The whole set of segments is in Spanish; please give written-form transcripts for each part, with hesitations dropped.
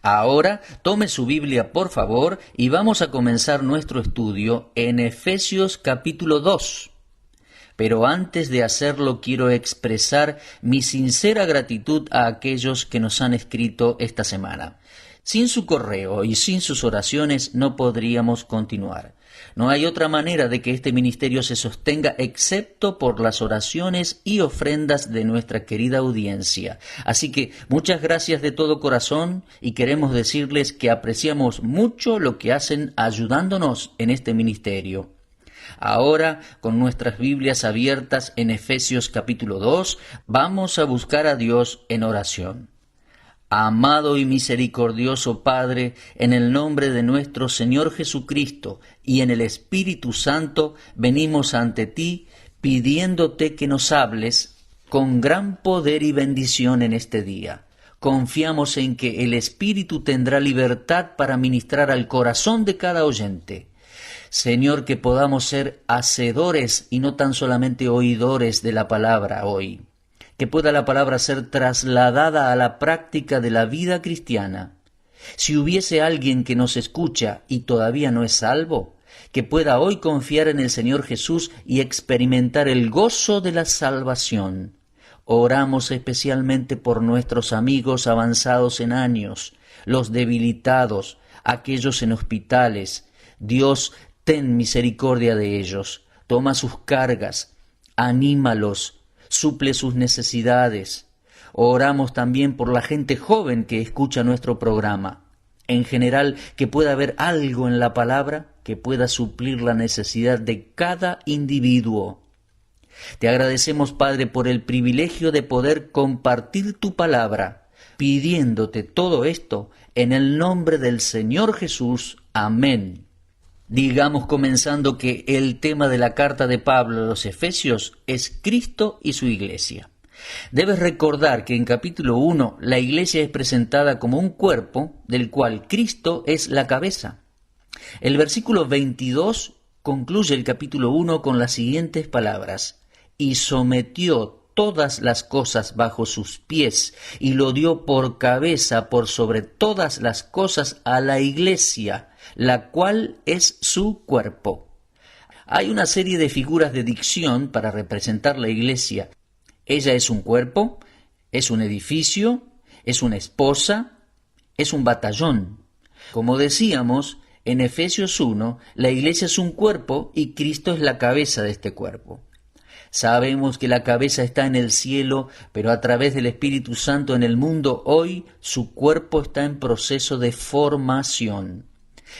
Ahora tome su Biblia por favor y vamos a comenzar nuestro estudio en Efesios capítulo 2. Pero antes de hacerlo quiero expresar mi sincera gratitud a aquellos que nos han escrito esta semana. Sin su correo y sin sus oraciones no podríamos continuar. No hay otra manera de que este ministerio se sostenga excepto por las oraciones y ofrendas de nuestra querida audiencia. Así que muchas gracias de todo corazón y queremos decirles que apreciamos mucho lo que hacen ayudándonos en este ministerio. Ahora, con nuestras Biblias abiertas en Efesios capítulo 2, vamos a buscar a Dios en oración. Amado y misericordioso Padre, en el nombre de nuestro Señor Jesucristo y en el Espíritu Santo, venimos ante ti pidiéndote que nos hables con gran poder y bendición en este día. Confiamos en que el Espíritu tendrá libertad para ministrar al corazón de cada oyente. Señor, que podamos ser hacedores y no tan solamente oidores de la palabra hoy. Que pueda la palabra ser trasladada a la práctica de la vida cristiana. Si hubiese alguien que nos escucha y todavía no es salvo, que pueda hoy confiar en el Señor Jesús y experimentar el gozo de la salvación. Oramos especialmente por nuestros amigos avanzados en años, los debilitados, aquellos en hospitales. Dios, ten misericordia de ellos, toma sus cargas, anímalos, suple sus necesidades. Oramos también por la gente joven que escucha nuestro programa. En general, que pueda haber algo en la palabra que pueda suplir la necesidad de cada individuo. Te agradecemos, Padre, por el privilegio de poder compartir tu palabra, pidiéndote todo esto en el nombre del Señor Jesús. Amén. Digamos comenzando que el tema de la carta de Pablo a los Efesios es Cristo y su iglesia. Debes recordar que en capítulo 1 la iglesia es presentada como un cuerpo del cual Cristo es la cabeza. El versículo 22 concluye el capítulo 1 con las siguientes palabras: y sometió todas las cosas bajo sus pies y lo dio por cabeza por sobre todas las cosas a la iglesia, la cual es su cuerpo. Hay una serie de figuras de dicción para representar la iglesia. Ella es un cuerpo, es un edificio, es una esposa, es un batallón. Como decíamos, en Efesios 1, la iglesia es un cuerpo y Cristo es la cabeza de este cuerpo. Sabemos que la cabeza está en el cielo, pero a través del Espíritu Santo en el mundo hoy su cuerpo está en proceso de formación.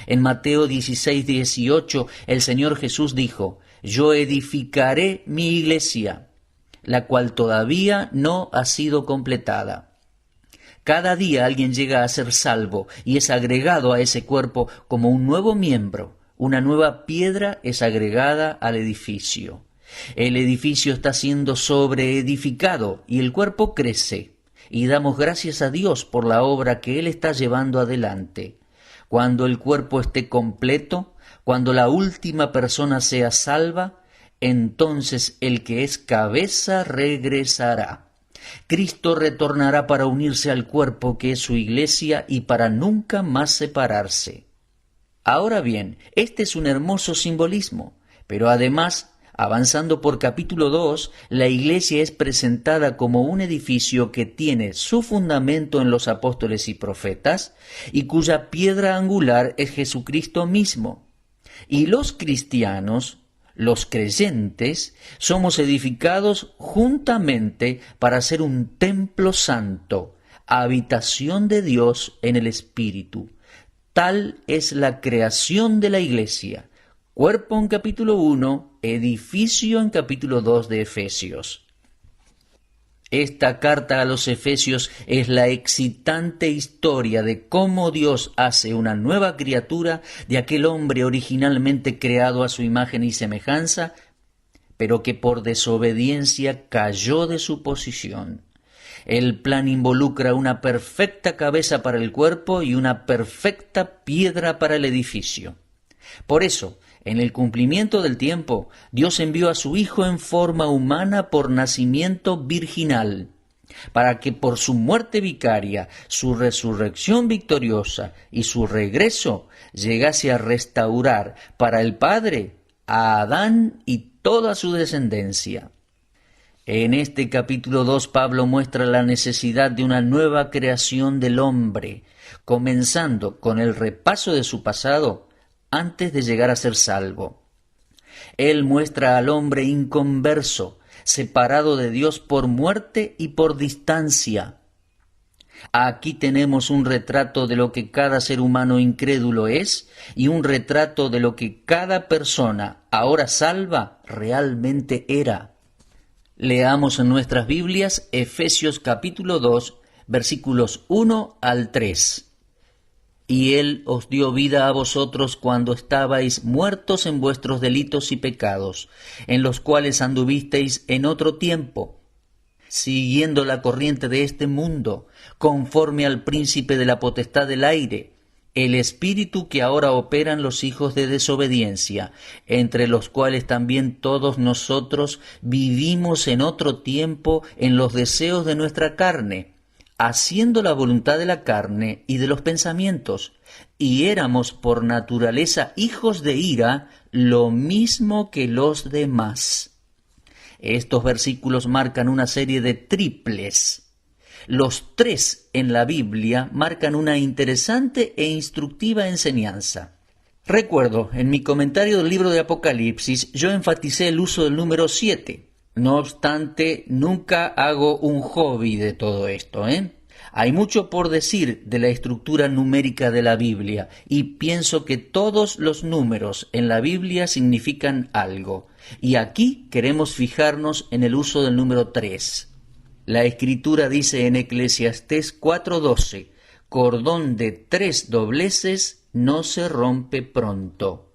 En Mateo 16:18 el Señor Jesús dijo: yo edificaré mi iglesia, la cual todavía no ha sido completada. Cada día alguien llega a ser salvo y es agregado a ese cuerpo como un nuevo miembro. Una nueva piedra es agregada al edificio. El edificio está siendo sobreedificado y el cuerpo crece. Y damos gracias a Dios por la obra que Él está llevando adelante. Cuando el cuerpo esté completo, cuando la última persona sea salva, entonces el que es cabeza regresará. Cristo retornará para unirse al cuerpo que es su iglesia y para nunca más separarse. Ahora bien, este es un hermoso simbolismo, pero además, avanzando por capítulo 2, la iglesia es presentada como un edificio que tiene su fundamento en los apóstoles y profetas y cuya piedra angular es Jesucristo mismo. Y los cristianos, los creyentes, somos edificados juntamente para ser un templo santo, habitación de Dios en el Espíritu. Tal es la creación de la iglesia. Cuerpo en capítulo 1, edificio en capítulo 2 de Efesios. Esta carta a los Efesios es la excitante historia de cómo Dios hace una nueva criatura de aquel hombre originalmente creado a su imagen y semejanza, pero que por desobediencia cayó de su posición. El plan involucra una perfecta cabeza para el cuerpo y una perfecta piedra para el edificio. Por eso, en el cumplimiento del tiempo, Dios envió a su Hijo en forma humana por nacimiento virginal. para que por su muerte vicaria, su resurrección victoriosa y su regreso llegase a restaurar para el Padre a Adán y toda su descendencia. En este capítulo 2 Pablo muestra la necesidad de una nueva creación del hombre, comenzando con el repaso de su pasado antes de llegar a ser salvo. Él muestra al hombre inconverso, separado de Dios por muerte y por distancia. Aquí tenemos un retrato de lo que cada ser humano incrédulo es y un retrato de lo que cada persona ahora salva realmente era. Leamos en nuestras Biblias Efesios capítulo 2, versículos 1 al 3. Y Él os dio vida a vosotros cuando estabais muertos en vuestros delitos y pecados, en los cuales anduvisteis en otro tiempo, siguiendo la corriente de este mundo, conforme al príncipe de la potestad del aire, el espíritu que ahora opera en los hijos de desobediencia, entre los cuales también todos nosotros vivimos en otro tiempo en los deseos de nuestra carne, haciendo la voluntad de la carne y de los pensamientos, y éramos por naturaleza hijos de ira, lo mismo que los demás. Estos versículos marcan una serie de triples. Los tres en la Biblia marcan una interesante e instructiva enseñanza. Recuerdo, en mi comentario del libro de Apocalipsis, yo enfaticé el uso del número 7. No obstante, nunca hago un hobby de todo esto, Hay mucho por decir de la estructura numérica de la Biblia y pienso que todos los números en la Biblia significan algo. Y aquí queremos fijarnos en el uso del número 3. La Escritura dice en Eclesiastés 4:12, cordón de 3 dobleces no se rompe pronto.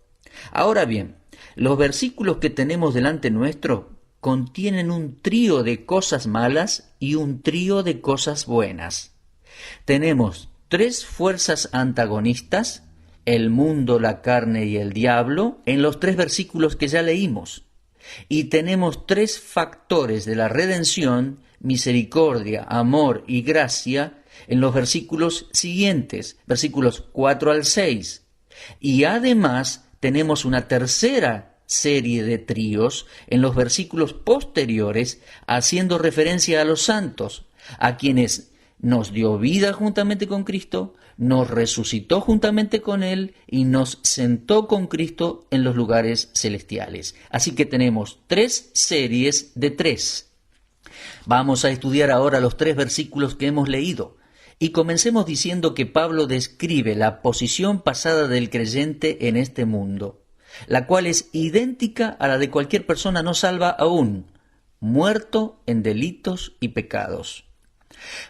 Ahora bien, los versículos que tenemos delante nuestro contienen un trío de cosas malas y un trío de cosas buenas. Tenemos 3 fuerzas antagonistas, el mundo, la carne y el diablo, en los 3 versículos que ya leímos. Y tenemos 3 factores de la redención, misericordia, amor y gracia, en los versículos siguientes, versículos 4 al 6. Y además tenemos una tercera serie de tríos en los versículos posteriores, haciendo referencia a los santos, a quienes nos dio vida juntamente con Cristo, nos resucitó juntamente con Él y nos sentó con Cristo en los lugares celestiales. Así que tenemos 3 series de 3. Vamos a estudiar ahora los 3 versículos que hemos leído. Y comencemos diciendo que Pablo describe la posición pasada del creyente en este mundo, la cual es idéntica a la de cualquier persona no salva aún, muerto en delitos y pecados.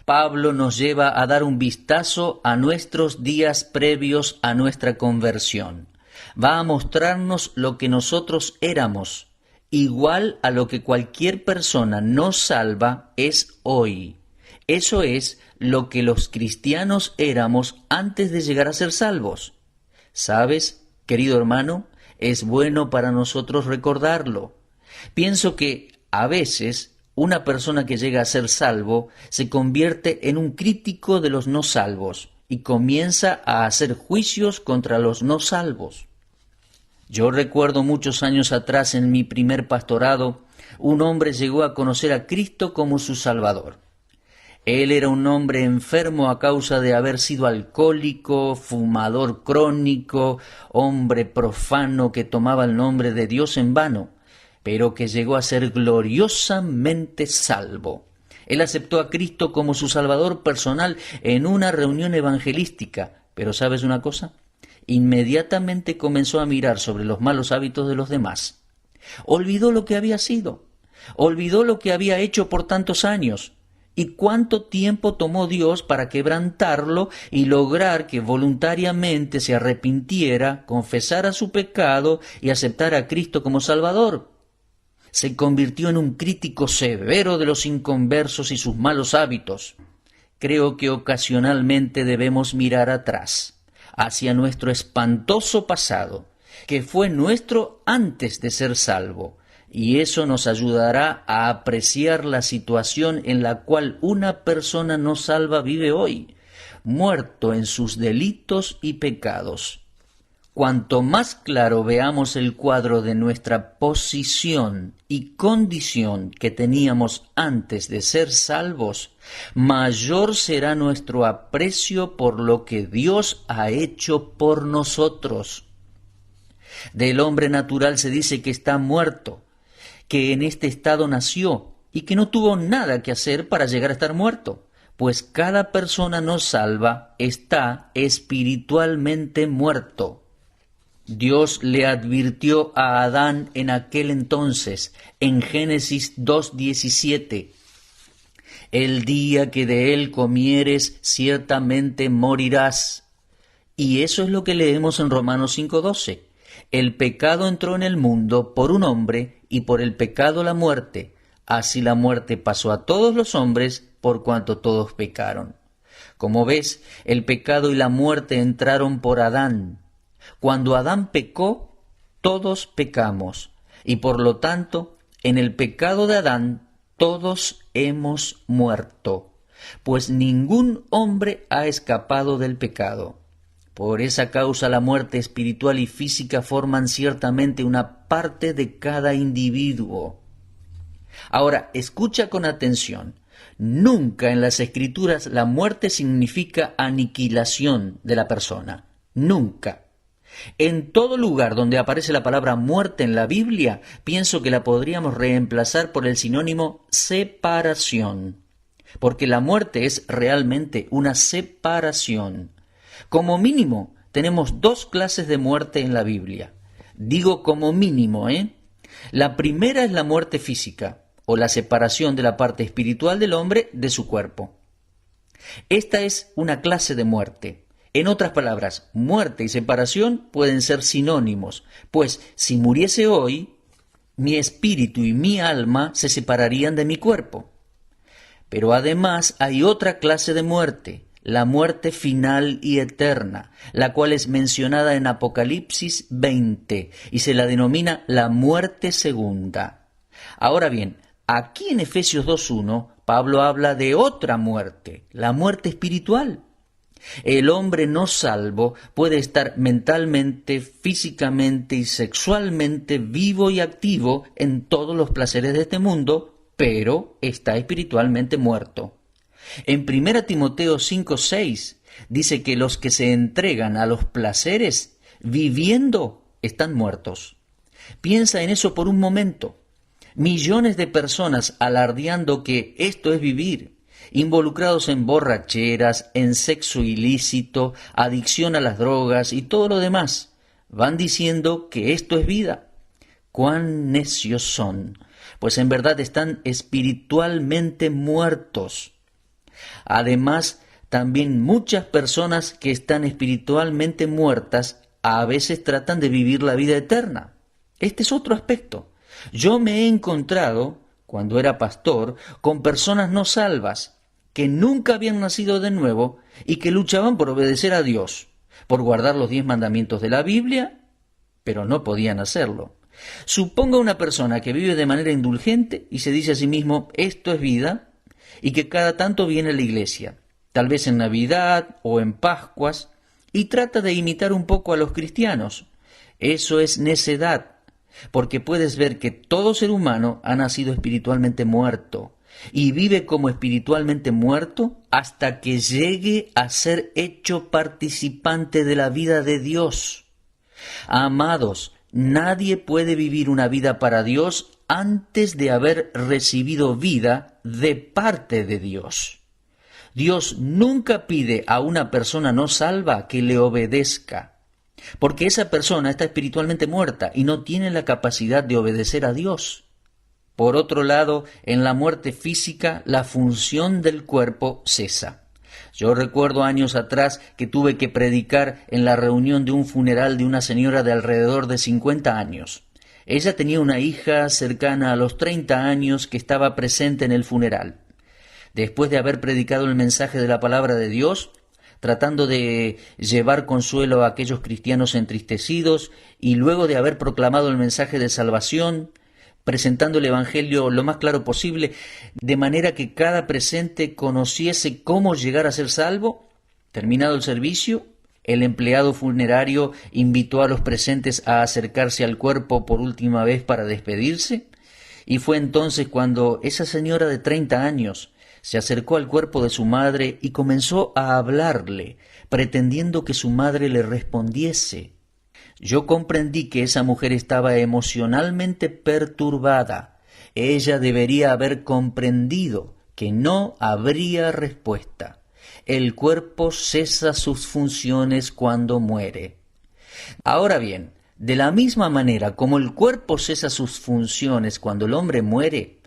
Pablo nos lleva a dar un vistazo a nuestros días previos a nuestra conversión. Va a mostrarnos lo que nosotros éramos, igual a lo que cualquier persona no salva es hoy. Eso es lo que los cristianos éramos antes de llegar a ser salvos. ¿Sabes, querido hermano? Es bueno para nosotros recordarlo. Pienso que a veces una persona que llega a ser salvo se convierte en un crítico de los no salvos y comienza a hacer juicios contra los no salvos. Yo recuerdo muchos años atrás en mi primer pastorado, un hombre llegó a conocer a Cristo como su Salvador. Él era un hombre enfermo a causa de haber sido alcohólico, fumador crónico, hombre profano que tomaba el nombre de Dios en vano, pero que llegó a ser gloriosamente salvo. Él aceptó a Cristo como su Salvador personal en una reunión evangelística, pero ¿sabes una cosa? Inmediatamente comenzó a mirar sobre los malos hábitos de los demás. Olvidó lo que había sido, olvidó lo que había hecho por tantos años. ¿Y cuánto tiempo tomó Dios para quebrantarlo y lograr que voluntariamente se arrepintiera, confesara su pecado y aceptara a Cristo como Salvador? Se convirtió en un crítico severo de los inconversos y sus malos hábitos. Creo que ocasionalmente debemos mirar atrás, hacia nuestro espantoso pasado, que fue nuestro antes de ser salvo, Y eso nos ayudará a apreciar la situación en la cual una persona no salva vive hoy, muerto en sus delitos y pecados. Cuanto más claro veamos el cuadro de nuestra posición y condición que teníamos antes de ser salvos, mayor será nuestro aprecio por lo que Dios ha hecho por nosotros. Del hombre natural se dice que está muerto, que en este estado nació y que no tuvo nada que hacer para llegar a estar muerto, pues cada persona no salva está espiritualmente muerto. Dios le advirtió a Adán en aquel entonces, en Génesis 2:17, el día que de él comieres, ciertamente morirás. Y eso es lo que leemos en Romanos 5:12. El pecado entró en el mundo por un hombre y por el pecado la muerte. Así la muerte pasó a todos los hombres por cuanto todos pecaron. Como ves, el pecado y la muerte entraron por Adán. Cuando Adán pecó, todos pecamos, y por lo tanto, en el pecado de Adán, todos hemos muerto, pues ningún hombre ha escapado del pecado. Por esa causa la muerte espiritual y física forman ciertamente una parte de cada individuo. Ahora, escucha con atención. Nunca en las Escrituras la muerte significa aniquilación de la persona. Nunca. En todo lugar donde aparece la palabra muerte en la Biblia, pienso que la podríamos reemplazar por el sinónimo separación, porque la muerte es realmente una separación. Como mínimo, tenemos dos clases de muerte en la Biblia. Digo como mínimo, La primera es la muerte física, o la separación de la parte espiritual del hombre de su cuerpo. Esta es una clase de muerte. En otras palabras, muerte y separación pueden ser sinónimos, pues si muriese hoy, mi espíritu y mi alma se separarían de mi cuerpo. Pero además hay otra clase de muerte, la muerte final y eterna, la cual es mencionada en Apocalipsis 20 y se la denomina la muerte segunda. Ahora bien, aquí en Efesios 2:1, Pablo habla de otra muerte, la muerte espiritual. El hombre no salvo puede estar mentalmente, físicamente y sexualmente vivo y activo en todos los placeres de este mundo, pero está espiritualmente muerto. En 1 Timoteo 5:6 dice que los que se entregan a los placeres viviendo están muertos. Piensa en eso por un momento. Millones de personas alardeando que esto es vivir, involucrados en borracheras, en sexo ilícito, adicción a las drogas y todo lo demás, van diciendo que esto es vida. ¡Cuán necios son! Pues en verdad están espiritualmente muertos. Además, también muchas personas que están espiritualmente muertas a veces tratan de vivir la vida eterna. Este es otro aspecto. Yo me he encontrado, cuando era pastor, con personas no salvas, que nunca habían nacido de nuevo y que luchaban por obedecer a Dios, por guardar los 10 mandamientos de la Biblia, pero no podían hacerlo. Suponga una persona que vive de manera indulgente y se dice a sí mismo, esto es vida, y que cada tanto viene a la iglesia, tal vez en Navidad o en Pascuas, y trata de imitar un poco a los cristianos. Eso es necedad, porque puedes ver que todo ser humano ha nacido espiritualmente muerto y vive como espiritualmente muerto hasta que llegue a ser hecho participante de la vida de Dios. Amados, nadie puede vivir una vida para Dios antes de haber recibido vida de parte de Dios. Dios nunca pide a una persona no salva que le obedezca, porque esa persona está espiritualmente muerta y no tiene la capacidad de obedecer a Dios. Por otro lado, en la muerte física, la función del cuerpo cesa. Yo recuerdo años atrás que tuve que predicar en la reunión de un funeral de una señora de alrededor de 50 años. Ella tenía una hija cercana a los 30 años que estaba presente en el funeral. Después de haber predicado el mensaje de la palabra de Dios, tratando de llevar consuelo a aquellos cristianos entristecidos y luego de haber proclamado el mensaje de salvación, presentando el Evangelio lo más claro posible, de manera que cada presente conociese cómo llegar a ser salvo. Terminado el servicio, el empleado funerario invitó a los presentes a acercarse al cuerpo por última vez para despedirse, y fue entonces cuando esa señora de 30 años se acercó al cuerpo de su madre y comenzó a hablarle, pretendiendo que su madre le respondiese. Yo comprendí que esa mujer estaba emocionalmente perturbada. Ella debería haber comprendido que no habría respuesta. El cuerpo cesa sus funciones cuando muere. Ahora bien, de la misma manera como el cuerpo cesa sus funciones cuando el hombre muere,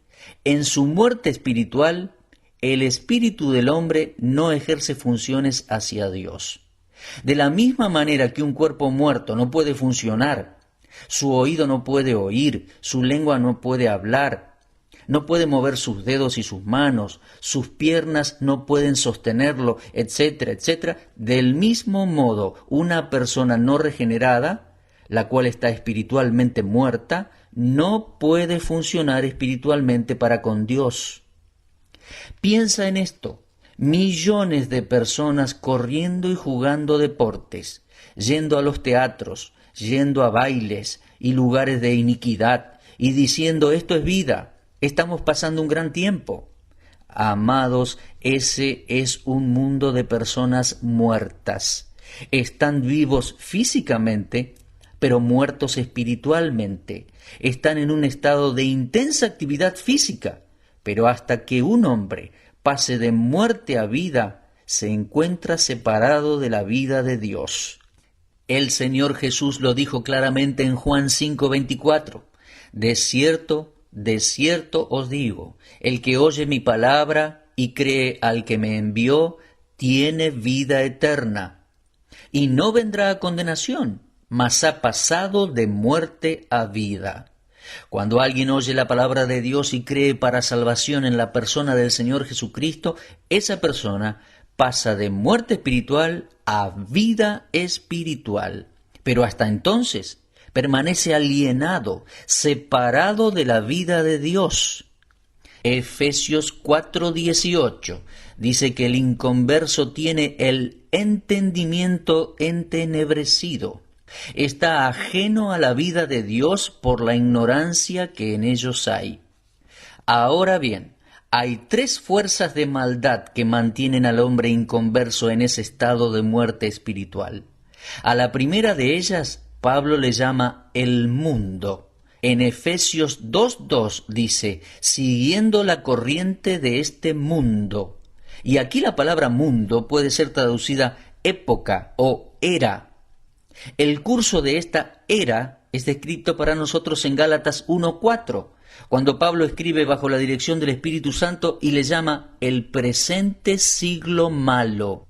en su muerte espiritual, el espíritu del hombre no ejerce funciones hacia Dios. De la misma manera que un cuerpo muerto no puede funcionar, su oído no puede oír, su lengua no puede hablar, no puede mover sus dedos y sus manos, sus piernas no pueden sostenerlo, etcétera, etcétera. Del mismo modo, una persona no regenerada, la cual está espiritualmente muerta, no puede funcionar espiritualmente para con Dios. Piensa en esto. Millones de personas corriendo y jugando deportes, yendo a los teatros, yendo a bailes y lugares de iniquidad, y diciendo esto es vida, estamos pasando un gran tiempo. Amados, ese es un mundo de personas muertas. Están vivos físicamente, pero muertos espiritualmente. Están en un estado de intensa actividad física, pero hasta que un hombre pase de muerte a vida, se encuentra separado de la vida de Dios. El Señor Jesús lo dijo claramente en Juan 5:24. De cierto os digo, el que oye mi palabra y cree al que me envió, tiene vida eterna, y no vendrá a condenación, mas ha pasado de muerte a vida. Cuando alguien oye la palabra de Dios y cree para salvación en la persona del Señor Jesucristo, esa persona pasa de muerte espiritual a vida espiritual. Pero hasta entonces permanece alienado, separado de la vida de Dios. Efesios 4:18 dice que el inconverso tiene el entendimiento entenebrecido. Está ajeno a la vida de Dios por la ignorancia que en ellos hay. Ahora bien, hay tres fuerzas de maldad que mantienen al hombre inconverso en ese estado de muerte espiritual. A la primera de ellas, Pablo le llama el mundo. En Efesios 2:2 dice, siguiendo la corriente de este mundo. Y aquí la palabra mundo puede ser traducida época o era. El curso de esta era es descrito para nosotros en Gálatas 1:4, cuando Pablo escribe bajo la dirección del Espíritu Santo y le llama el presente siglo malo.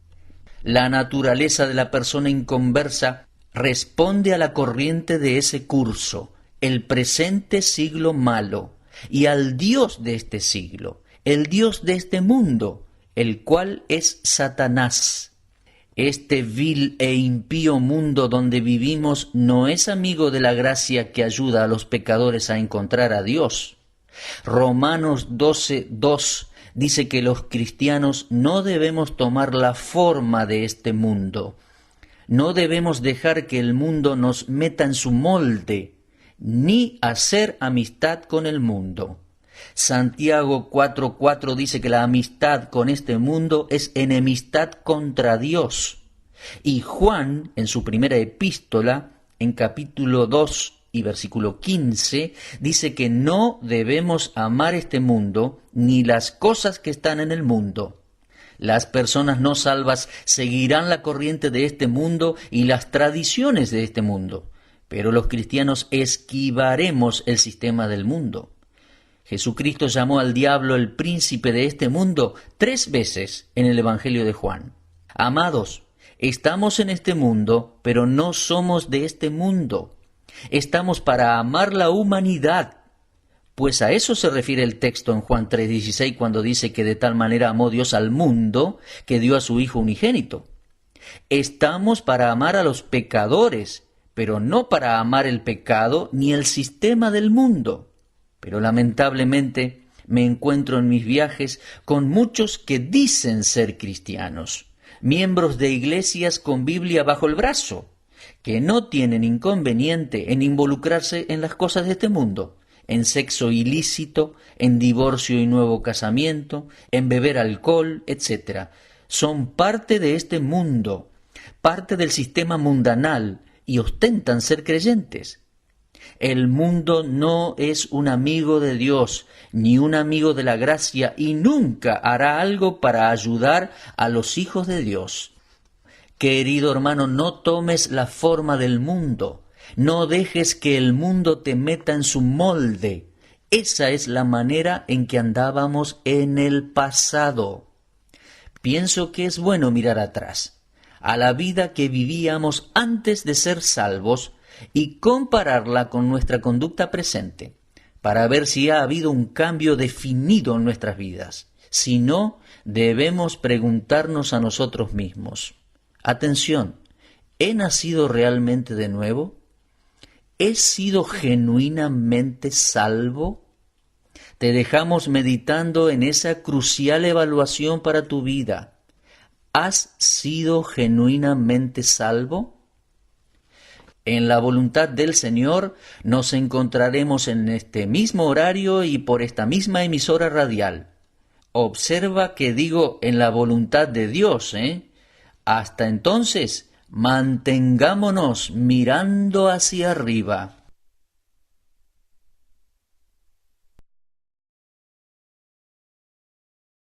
La naturaleza de la persona inconversa responde a la corriente de ese curso, el presente siglo malo, y al Dios de este siglo, el Dios de este mundo, el cual es Satanás. Este vil e impío mundo donde vivimos no es amigo de la gracia que ayuda a los pecadores a encontrar a Dios. Romanos 12:2 dice que los cristianos no debemos tomar la forma de este mundo. No debemos dejar que el mundo nos meta en su molde, ni hacer amistad con el mundo. Santiago 4:4 dice que la amistad con este mundo es enemistad contra Dios. Y Juan, en su primera epístola, en capítulo 2 y versículo 15, dice que no debemos amar este mundo ni las cosas que están en el mundo. Las personas no salvas seguirán la corriente de este mundo y las tradiciones de este mundo, pero los cristianos esquivaremos el sistema del mundo. Jesucristo llamó al diablo el príncipe de este mundo 3 veces en el Evangelio de Juan. Amados, estamos en este mundo, pero no somos de este mundo. Estamos para amar la humanidad, pues a eso se refiere el texto en Juan 3:16 cuando dice que de tal manera amó Dios al mundo que dio a su Hijo unigénito. Estamos para amar a los pecadores, pero no para amar el pecado ni el sistema del mundo. Pero lamentablemente me encuentro en mis viajes con muchos que dicen ser cristianos, miembros de iglesias con Biblia bajo el brazo, que no tienen inconveniente en involucrarse en las cosas de este mundo, en sexo ilícito, en divorcio y nuevo casamiento, en beber alcohol, etc. Son parte de este mundo, parte del sistema mundanal y ostentan ser creyentes. El mundo no es un amigo de Dios, ni un amigo de la gracia, y nunca hará algo para ayudar a los hijos de Dios. Querido hermano, no tomes la forma del mundo. No dejes que el mundo te meta en su molde. Esa es la manera en que andábamos en el pasado. Pienso que es bueno mirar atrás, a la vida que vivíamos antes de ser salvos, y compararla con nuestra conducta presente, para ver si ha habido un cambio definido en nuestras vidas. Si no, debemos preguntarnos a nosotros mismos: atención, ¿he nacido realmente de nuevo? ¿He sido genuinamente salvo? Te dejamos meditando en esa crucial evaluación para tu vida. ¿Has sido genuinamente salvo? En la voluntad del Señor nos encontraremos en este mismo horario y por esta misma emisora radial. Observa que digo en la voluntad de Dios, ¿eh? Hasta entonces, mantengámonos mirando hacia arriba.